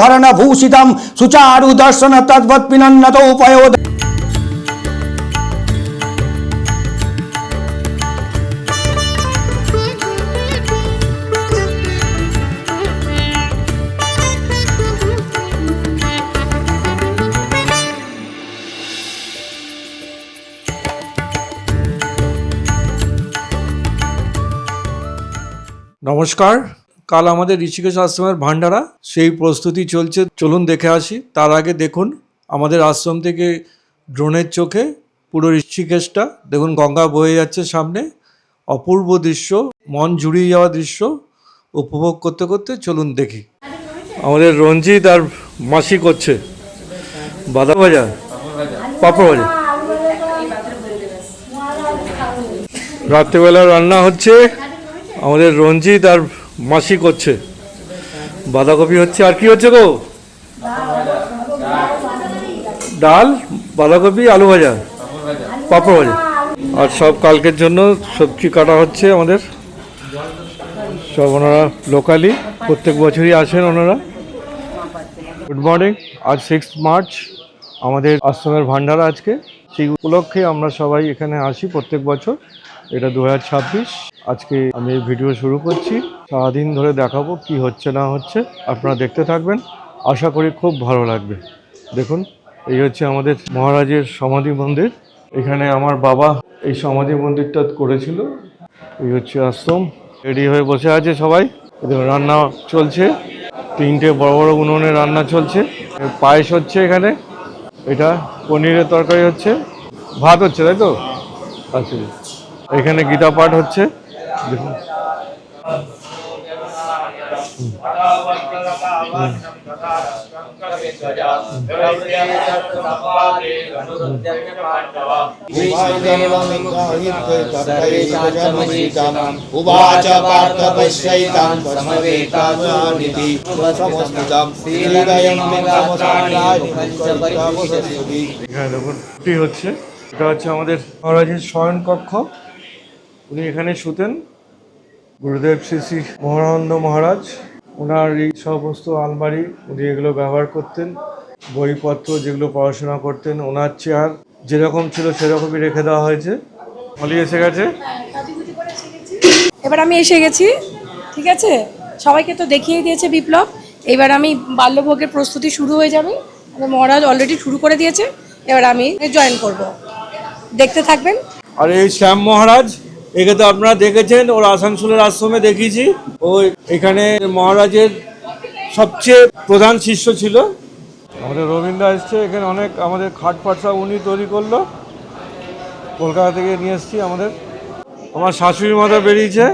ভরণ ভূষিতম সুচারু দর্শন তদ্ভৎ পিনন্নত উপয়োদ। নমস্কার। কাল আমাদের ঋষিকেশ আশ্রমের ভান্ডারা, সেই প্রস্তুতি চলছে, চলুন দেখে আসি। তার আগে দেখুন আমাদের আশ্রম থেকে ড্রোনের চোখে পুরো ঋষিকেশটা দেখুন, গঙ্গা বয়ে যাচ্ছে সামনে, অপূর্ব দৃশ্য, মন জুড়িয়ে যাওয়া দৃশ্য উপভোগ করতে করতে চলুন দেখি। আমাদের রঞ্জিত আর মাসি করছে বাদাম ভাজা, পাঁপড় ভাজা। রাত্রেবেলা রান্না হচ্ছে, আমাদের রঞ্জিত আর মাসি করছে বাঁধাকপি হচ্ছে, আর কি হচ্ছে গো? ডাল, বাঁধাকপি, আলু ভাজা, পাঁপড় ভাজা। আর সব কালকের জন্য সবজি কাটা হচ্ছে আমাদের। সব ওনারা লোকালি, প্রত্যেক বছরই আসেন ওনারা। Good morning. আজ 6 মার্চ আমাদের আশ্রমের ভান্ডারা আজকে, সেই উপলক্ষে আমরা সবাই এখানে আসি প্রত্যেক বছর। এটা 2026। আজকে আমি এই ভিডিও শুরু করছি, সারাদিন ধরে দেখাবো কি হচ্ছে না হচ্ছে, আপনারা দেখতে থাকবেন, আশা করি খুব ভালো লাগবে। দেখুন, এই হচ্ছে আমাদের মহারাজের সমাধি মন্দির। এখানে আমার বাবা এই সমাধি মন্দিরটা করেছিল। এই হচ্ছে আশ্রম। রেডি হয়ে বসে আছে সবাই, রান্না চলছে, 3টে বড় বড় উনুনে রান্না চলছে। পায়েস হচ্ছে এখানে, এটা পনিরের তরকারি হচ্ছে, ভাত হচ্ছে, তাই তো? আচ্ছা, এখানে গীতা পাঠ হচ্ছে, দেখুন। উবাচ পার্থ পশ্যৈতাং সমবেতাসুনিতি সমস্তিতং শ্রীহৃদয়ং নমস্কারায় পঞ্চপরিবেশতি। এখানে দেখুন কি হচ্ছে, এটা হচ্ছে আমাদের মহারাজের শয়ন কক্ষ। উনি এখানে শুতেন। গুরুদেব শ্রী শ্রী মহানন্দ মহারাজ, ওনার এই সমস্ত আলমারি, উনি এগুলো ব্যবহার করতেন। বইপত্র যেগুলো পড়াশোনা করতেন, ওনার চেয়ার যেরকম ছিল সেরকমই রেখে দেওয়া হয়েছে। হলি এসে গেছে, এবার আমি এসে গেছি, ঠিক আছে? সবাইকে তো দেখিয়ে দিয়েছে বিপ্লব। এবার আমি বাল্যভোগের প্রস্তুতি শুরু হয়ে যাবে। মহারাজ অলরেডি শুরু করে দিয়েছে, এবার আমি জয়েন করব, দেখতে থাকবেন। আর এই শ্যাম মহারাজ, একে তো আপনারা দেখেছেন, ওর আসানসোলের আশ্রমে দেখিয়েছি। ও এখানে মহারাজের সবচেয়ে প্রধান শিষ্য ছিল। আমাদের রবীন্দ্র এসছে, এখানে অনেক আমাদের খাট ফাট সব উনি তৈরি করলো, কলকাতা থেকে নিয়ে এসছি। আমার শাশুড়ি মাতা বেরিয়েছে,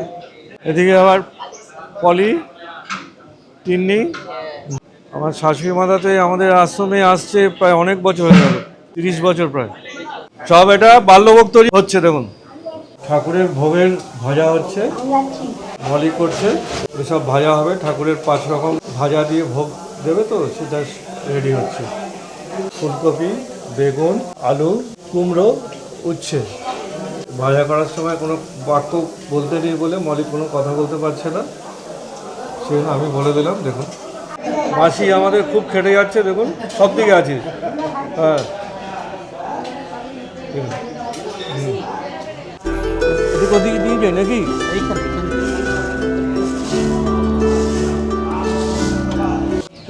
এদিকে আবার পলি, তিন্নি। আমার শাশুড়ি মাতাতে আমাদের আশ্রমে আসছে প্রায় অনেক বছর হয়ে গেল, 30 বছর প্রায়। সব এটা বাল্যভোগ তৈরি হচ্ছে, দেখুন। ঠাকুরের ভোগের ভাজা হচ্ছে, মলি করছে, এসব ভাজা হবে। ঠাকুরের 5 রকম ভাজা দিয়ে ভোগ দেবে, তো সেটা রেডি হচ্ছে। ফুলকপি, বেগুন, আলু, কুমড়ো, উচ্ছে। ভাজা করার সময় কোনো বাক্য বলতে নেই বলে মলি কোনো কথা বলতে পারছে না, সেজন্য আমি বলে দিলাম। দেখুন, মাসি আমাদের খুব খেটে যাচ্ছে, দেখুন, সব দিকে আছে। হ্যাঁ, এদিক ওদিক দিয়ে নাকি?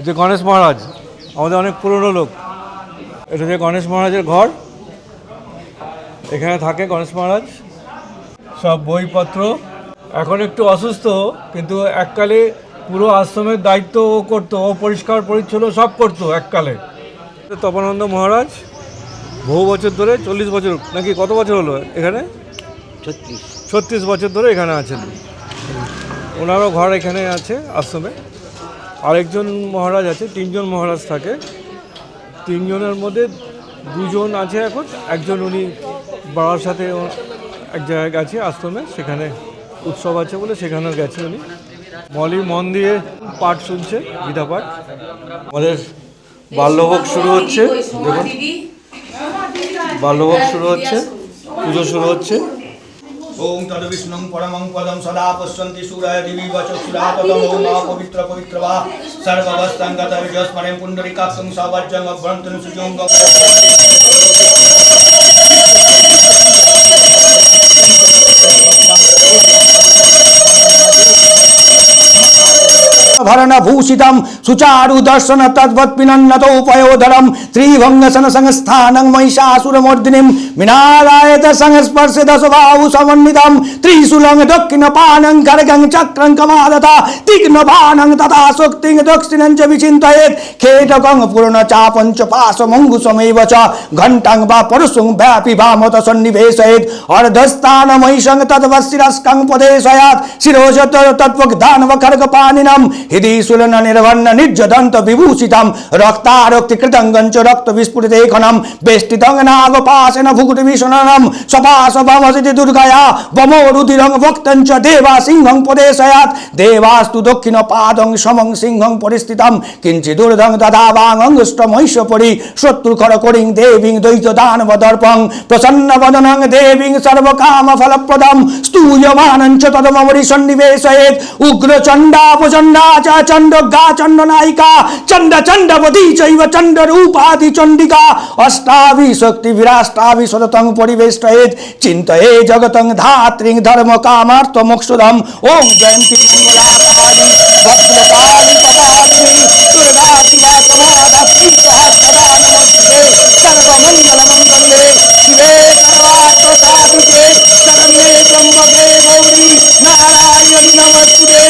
যে গণেশ মহারাজ আমাদের অনেক পুরনো লোক। এটা যে গণেশ মহারাজের ঘর, এখানে থাকে গণেশ মহারাজ। সব বইপত্র, এখন একটু অসুস্থ, কিন্তু এককালে পুরো আশ্রমের দায়িত্ব ও করতো, ও পরিষ্কার পরিচ্ছন্ন সব করতো এককালে। তপনানন্দ মহারাজ বহু বছর ধরে, 40 বছর নাকি কত বছর হলো এখানে? 36 বছর ধরে এখানে আছেন। ওনারও ঘর এখানে আছে আশ্রমে। আরেকজন মহারাজ আছে, 3জন মহারাজ থাকে। 3জনের মধ্যে 2জন আছে এখন, একজন উনি বাবার সাথে এক জায়গায় গেছে আশ্রমে, সেখানে উৎসব আছে বলে সেখানেও গেছে উনি। মলি মন দিয়ে পাঠ শুনছে, গীতা পাঠ। আমাদের বাল্যভোগ শুরু হচ্ছে, দেখুন, বাল্যভোগ শুরু হচ্ছে, পুজো শুরু হচ্ছে। ओम तद विष्णुं परमं पदं सदा पश्यन्ति सूरय दिवि वचक्षुरा ततमो मा पवित्र पवित्र वा सर्ववस्थां गतविजस्मरें पुण्डरीकाक्षं सवर्जं अभ्रन्तं सुजों भरण भूषितम सुचारु दर्शन तद्वत् पिनन्नतोपयोधरम त्रिभंगसन संस्थानं महिषासुरमर्दिनीं विनारायत संस्पर्श दशबाहु समन्वितं त्रिशूलं दक्षिणपानं खड्गं चक्रं कमादता तीक्ष्णबाणं तथा शक्तिं दक्षिणं च विचिन्तयेत् खेटकं पूर्णचापं च पाशमङ्कुशमेव च घण्टां वा परशुं व्यापि वामत सन्निवेशयेत् अर्धस्थान महिषं तद्वशिरस्कं प्रदेशयात् शिरोज तत्त्वदानव खड्गपाणिनं हृदि सुलन निर्वर्ण निर्जदंत विभूषितं रक्तारक्ति कृतंगं च रक्त विस्फुटिते खनं वेष्टितं नागपाशेन भुकुटि विषणनं सपाशवमसिति दुर्गया वमोरुधिरं वक्तं च देवासिंहं प्रदेशयात् देवास्तु दक्षिणपादं समं सिंहं परिस्थितं किञ्चिदुर्धं तथा वाङ्गुष्ठमहिषपरि शत्रुखरकरिं देवीं द्वैतदानवदर्पं प्रसन्नवदनं देवीं सर्वकामफलप्रदं स्तूयमानं च तदमवरि सन्निवेशयेत् उग्रचण्डापचण्डा च चण्डगा चण्डनायिका चण्ड चण्डवती चैव चण्डरूपादि चण्डिका अष्टाविशक्ति विराष्टाविशतं परिवेष्टयेत् चिन्तये जगतं धात्रीं धर्मकामार्थ मोक्षदम् ओम जयन्ती मंगलाकाली भद्रकाली कपालिनी दुर्गा शिवा समाधात्री सहस्रदा नमस्ते सर्वमङ्गलमङ्गल्ये शिवे सर्वार्थसाधिके शरण्ये त्र्यम्बके गौरी नारायणि नमस्ते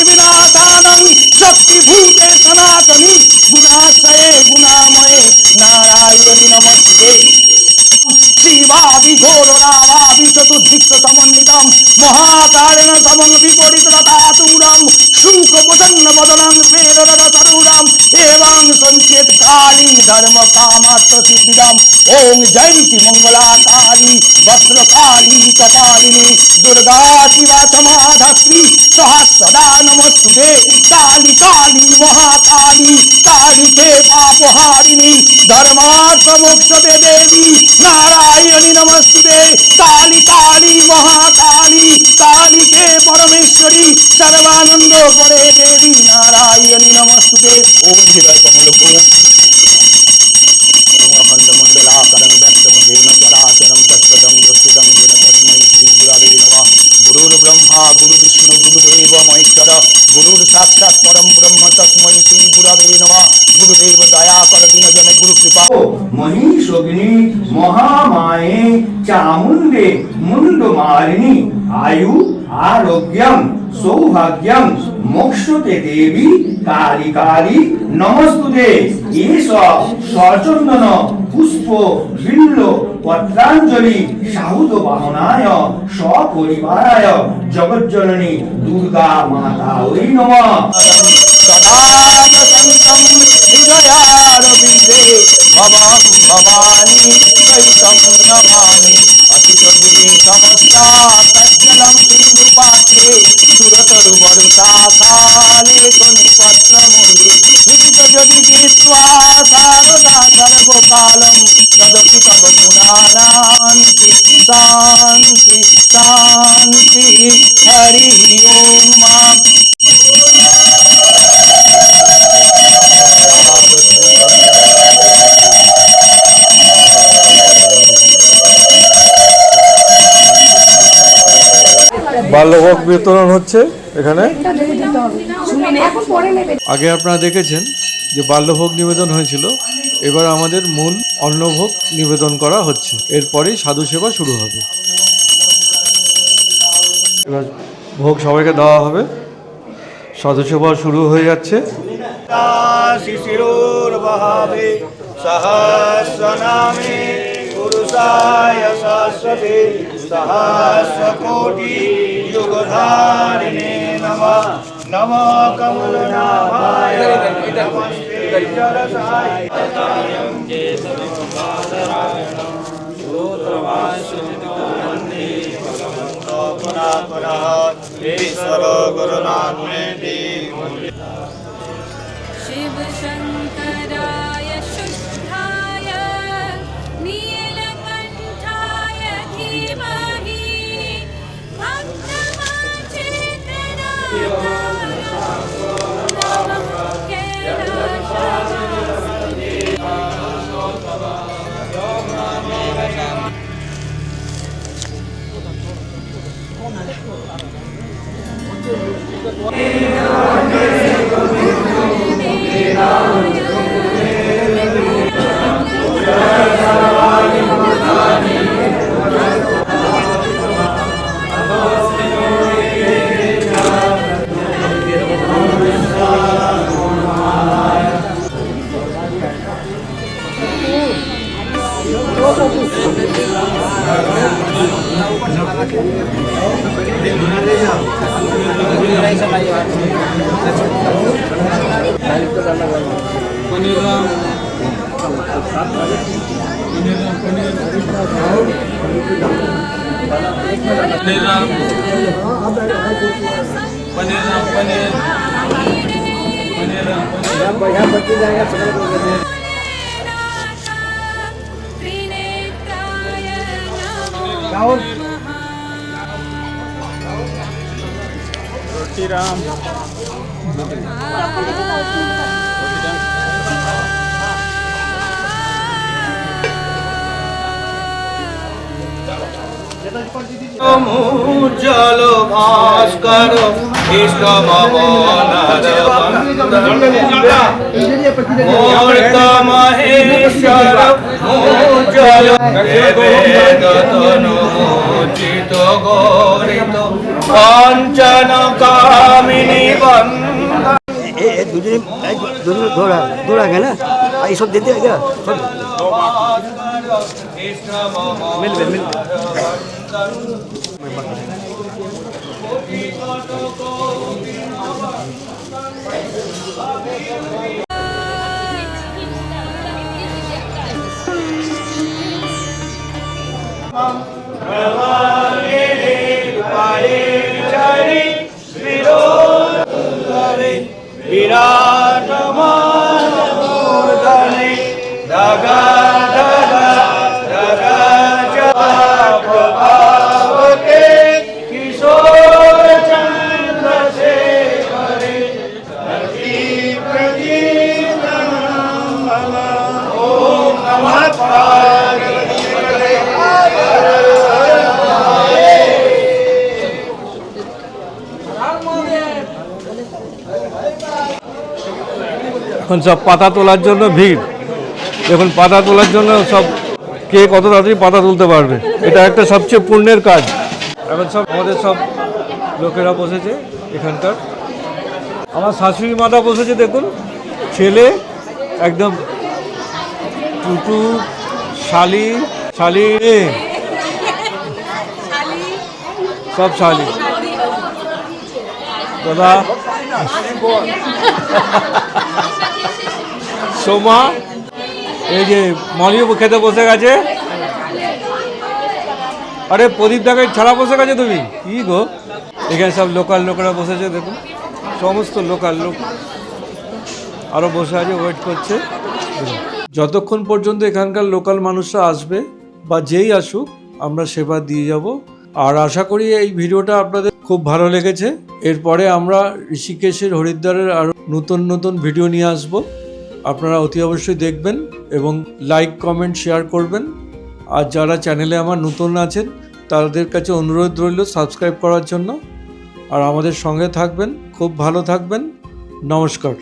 विनाशानं शक्तिभूते सनातनी गुणाश्रये गुणामये नारायणि नमस्ते शिवाभिघोरणावापि चतुर्दिक् समन्वितं महाकारण समं विपरीतरतातुरं शुकवदन्नवदनं वेदरजतरुरं एवं संकेतकालीं धर्मकामार्थसिद्धिदम् ॐ जयन्ति मङ्गलाकाली भद्रकाली कपालिनी दुर्गा शिवा च महाधात्री सहस्रदा नमस्तुते काली काली महाकाली कालिके पापहारिणी धर्मार्थमोक्षदे देवी नारायणी नमस्ते काली काली महाकाली कालिके परमेश्वरी सर्वानंद परे देवी नारायणी नमस्ते ओम शिवकमल अखंडमंडलाकारं व्यक्तमहेन चराचरं तत्पदं दर्शितं येन तस्मै श्रीगुरवे नमः गुरुर्ब्रह्मा गुरुर्विष्णु गुरुदेव महेश्वर गुरुर्साक्षात् परं ब्रह्म तस्मै श्रीगुरवे नमः गुरुदेव दयाकर दीनजन गुरुकृपा महिषोगिनी महामाये चामुंडे मुंडमालिनी आयु आरोग्यम सौभाग्यम मोक्षते देवी काली काली नमस्तुते एष सचंदन पुष्प बिल्ल पत्रांजलि साहुद वाहनाय सपरिवाराय जगज्जननी दुर्गा माता वै नमः सदा वसन्तं हृदयारविन्दे भवतु भवानी त्वयितं नमामि असितदिने समस्ता तज्जलं सिन्धुपाते सुरतरुवरुषाकाले ध्वनिपत्रमुले विदितजदि कृत्वा शारदा सर्वकालं तदपि तव गुणानान्ति शान्ति शान्ति हरिः ओं मां বাল্যভোগ বিতরণ হচ্ছে এখানে। আগে আপনারা দেখেছেন যে বাল্যভোগ নিবেদন হয়েছিল, এবার আমাদের মূল অন্নভোগ নিবেদন করা হচ্ছে, এরপরেই সাধু সেবা শুরু হবে। এবার ভোগ সবাইকে দেওয়া হবে, সাধু সেবা শুরু হয়ে যাচ্ছে। শিশিরোর্বহাবে সহস্রনামে পুরুষায় শাশ্বতে সহস্রকোটি যুগধারিণে নমঃ নমঃ কমলনাভায় নমস্তে জলসায় তথায়ং কেশবপাদরায়ণং স্তোত্রভাষ্যচিত্তমন্যে ভগবন্তো পুনঃ পুনঃ ईश्वर गुरुनाथमेति शिव शंकराय शुद्धाय नीलकंठाय धीमहि त्रिनेत्राय नमः উজ্জ্বল ভাস্কর ইষ্ট মূর্ত মহেশ্বর উজ্জ্বল তনুচিত গৌরিত কাঞ্চন কামিনী বন্দা দুজনে দৌড়া গে না এইসব দিতে গেল সব মিলবে মিলবে বিরাট মূর্ধনে দগা দগা দগা প্রভাবকে কিশোর চন্দ্রশেখরে প্রদীপ ওম নমঃ পার্বতীপতয়ে। এখন সব পাতা তোলার জন্য ভিড়। এখন পাতা তোলার জন্য সব কে কত তাড়াতাড়ি পাতা তুলতে পারবে, এটা একটা সবচেয়ে পুণ্যের কাজ। এখন সব আমাদের সব লোকেরা বসেছে এখানকার। আমার শাশুড়ি মাতা বসেছে, দেখুন ছেলে একদম টুটু, শালি শালি সব শালি দাদা সোমা, এই যে মনিও খেতে বসে গেছে। আরে প্রদীপ দাকে ছাড়া বসে গেছে তুমি, কি গো? এখানে সব লোকাল লোকেরা বসেছে, দেখুন সমস্ত লোকাল লোক আরও বসে আছে, ওয়েট করছে। যতক্ষণ পর্যন্ত এখানকার লোকাল মানুষরা আসবে বা যেই আসুক, আমরা সেবা দিয়ে যাব। আর আশা করি এই ভিডিওটা আপনাদের খুব ভালো লেগেছে। এরপরে আমরা ঋষিকেশের, হরিদ্বারের আরও নতুন নতুন ভিডিও নিয়ে আসব। আপনারা অতি অবশ্যই দেখবেন এবং লাইক, কমেন্ট, শেয়ার করবেন। আর যারা চ্যানেলে আমার নতুন আছেন তাদের কাছে অনুরোধ রইল সাবস্ক্রাইব করার জন্য। আর আমাদের সঙ্গে থাকবেন। খুব ভালো থাকবেন। নমস্কার।